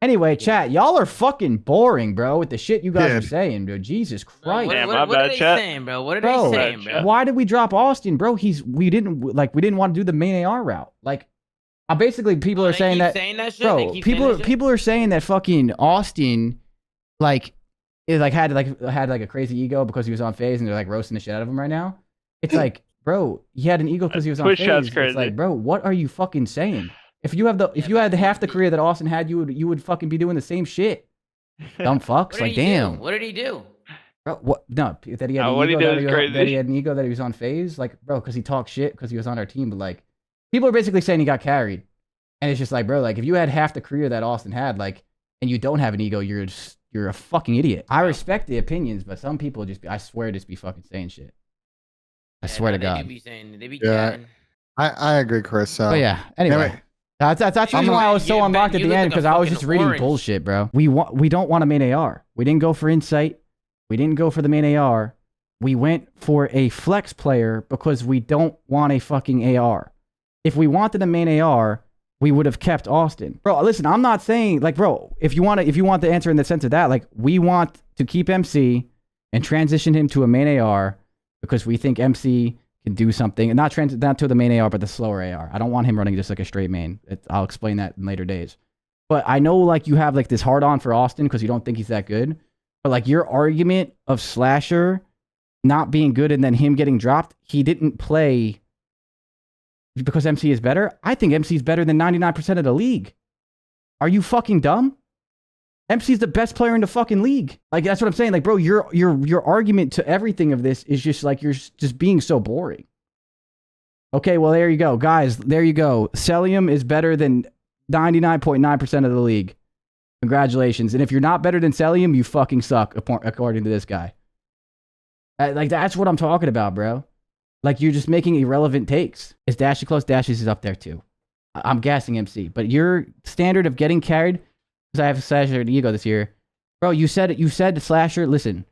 Anyway, chat, y'all are fucking boring, bro, with the shit you guys are saying, bro. Jesus Christ. Damn, What are they saying, bro? What are they saying, bro? Why did we drop Austin, bro? We didn't want to do the main AR route. Like, basically people are saying that, shit? Bro, people are saying that fucking Austin, like, had a crazy ego because he was on FaZe, and they're like roasting the shit out of him right now. It's like, bro, he had an ego because he was on FaZe. It's like, bro, what are you fucking saying? If you had half the career that Austin had, you would fucking be doing the same shit. Dumb fucks. Like, damn. What did he do? Bro, what? No, that he had an ego that he had an ego that he was on FaZe. Like, bro, because he talked shit because he was on our team. But like, people are basically saying he got carried, and it's just like, bro, like if you had half the career that Austin had, like, and you don't have an ego, you're a fucking idiot. I respect the opinions, but some people I swear, just be fucking saying shit. I swear to God. They be chatting. I agree, Chris. But yeah, anyway. That's the reason why I was so unlocked at the end, because I was just reading bullshit, bro. We don't want a main AR. We didn't go for Insight. We didn't go for the main AR. We went for a flex player because we don't want a fucking AR. If we wanted a main AR, we would have kept Austin. Bro, listen, I'm not saying, like, bro, if you want the answer in the sense of that, like, we want to keep MC and transition him to a main AR because we think MC can do something, and not to the main AR, but the slower AR. I don't want him running just like a straight main. I'll explain that in later days. But I know, like, you have like this hard on for Austin because you don't think he's that good. But like your argument of Slasher not being good and then him getting dropped, he didn't play because MC is better. I think MC is better than 99% of the league. Are you fucking dumb? MC's the best player in the fucking league. Like, that's what I'm saying. Like, bro, your argument to everything of this is just like, you're just being so boring. Okay, well, there you go. Guys, there you go. Celium is better than 99.9% of the league. Congratulations. And if you're not better than Celium, you fucking suck, according to this guy. Like, that's what I'm talking about, bro. Like, you're just making irrelevant takes. Is Dashy close? Dashy's is up there, too. I'm gassing MC. But your standard of getting carried... I have a Slasher and ego this year. Bro, you said Slasher, listen.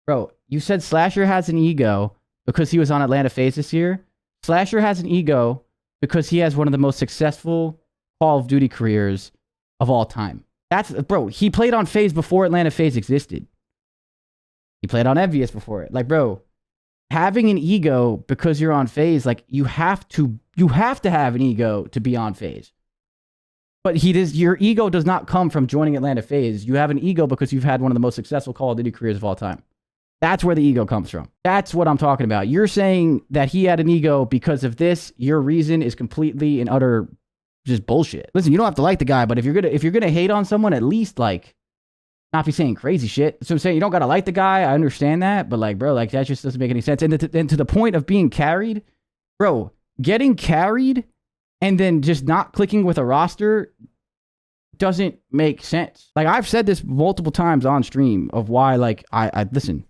Bro, you said Slasher has an ego because he was on Atlanta FaZe this year. Slasher has an ego because he has one of the most successful Call of Duty careers of all time. Bro, he played on FaZe before Atlanta FaZe existed. He played on Envious before it. Like, bro, having an ego because you're on FaZe, like, you have to have an ego to be on FaZe. But your ego does not come from joining Atlanta FaZe. You have an ego because you've had one of the most successful Call of Duty careers of all time. That's where the ego comes from. That's what I'm talking about. You're saying that he had an ego because of this. Your reason is completely and utter just bullshit. Listen, you don't have to like the guy, but if you're gonna hate on someone, at least like not be saying crazy shit. So I'm saying you don't gotta like the guy. I understand that, but like, bro, like that just doesn't make any sense. And to the point of being carried, bro, getting carried and then just not clicking with a roster doesn't make sense. Like, I've said this multiple times on stream of why, like, I listen,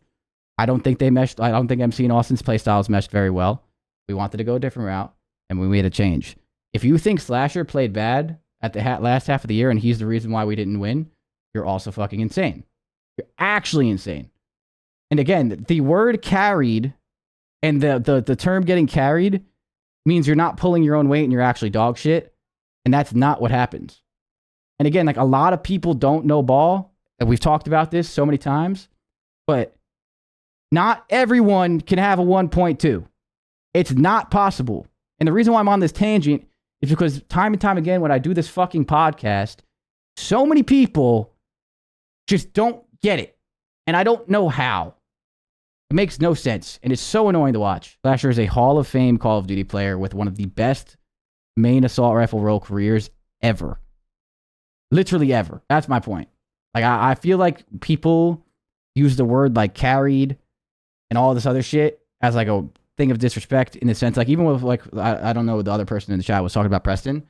I don't think they meshed. I don't think MC and Austin's playstyles meshed very well. We wanted to go a different route, and we made a change. If you think Slasher played bad at the last half of the year and he's the reason why we didn't win, you're also fucking insane. You're actually insane. And again, the word carried and the term getting carried means you're not pulling your own weight and you're actually dog shit. And that's not what happens. And again, like, a lot of people don't know ball. And we've talked about this so many times. But not everyone can have a 1.2. It's not possible. And the reason why I'm on this tangent is because time and time again, when I do this fucking podcast, so many people just don't get it. And I don't know how. It makes no sense, and it's so annoying to watch. Slasher is a Hall of Fame Call of Duty player with one of the best main assault rifle role careers ever. Literally ever. That's my point. Like, I feel like people use the word, like, carried and all this other shit as, like, a thing of disrespect in the sense, like, even with, like, I don't know, the other person in the chat was talking about Preston.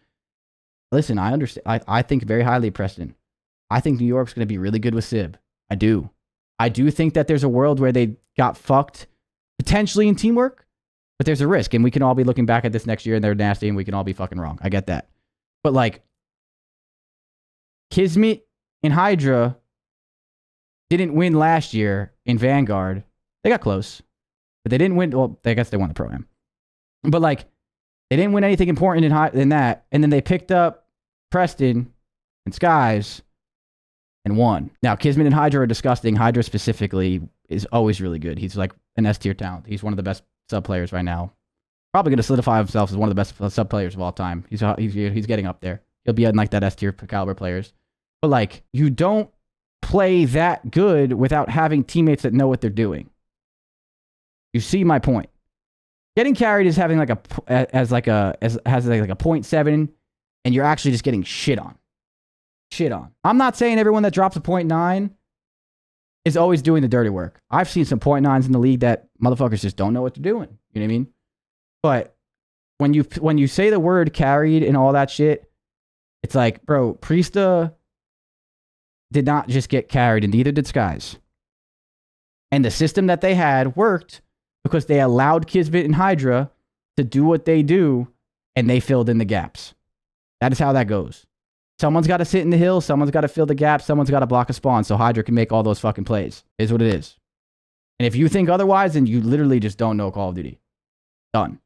Listen, I understand. I think very highly of Preston. I think New York's going to be really good with Sib. I do. I do think that there's a world where they got fucked potentially in teamwork, but there's a risk, and we can all be looking back at this next year and they're nasty and we can all be fucking wrong. I get that. But like, Kismet and Hydra didn't win last year in Vanguard. They got close, but they didn't win. Well, I guess they won the pro-am, but like, they didn't win anything important in that. And then they picked up Preston and Skies, and won. Now, Kismet and Hydra are disgusting. Hydra specifically is always really good. He's like an S tier talent. He's one of the best sub players right now. Probably going to solidify himself as one of the best sub players of all time. He's getting up there. He'll be in like that S tier caliber players. But like, you don't play that good without having teammates that know what they're doing. You see my point. Getting carried is having like a 0.7, and you're actually just getting shit on. Shit on. I'm not saying everyone that drops a 0.9 is always doing the dirty work. I've seen some 0.9s in the league that motherfuckers just don't know what they're doing. You know what I mean? But when you say the word carried and all that shit, it's like, bro, Priesta did not just get carried, and neither did Skies. And the system that they had worked because they allowed Kismet and Hydra to do what they do, and they filled in the gaps. That is how that goes. Someone's got to sit in the hill, someone's got to fill the gaps, someone's got to block a spawn so Hydra can make all those fucking plays. Is what it is. And if you think otherwise, then you literally just don't know Call of Duty. Done.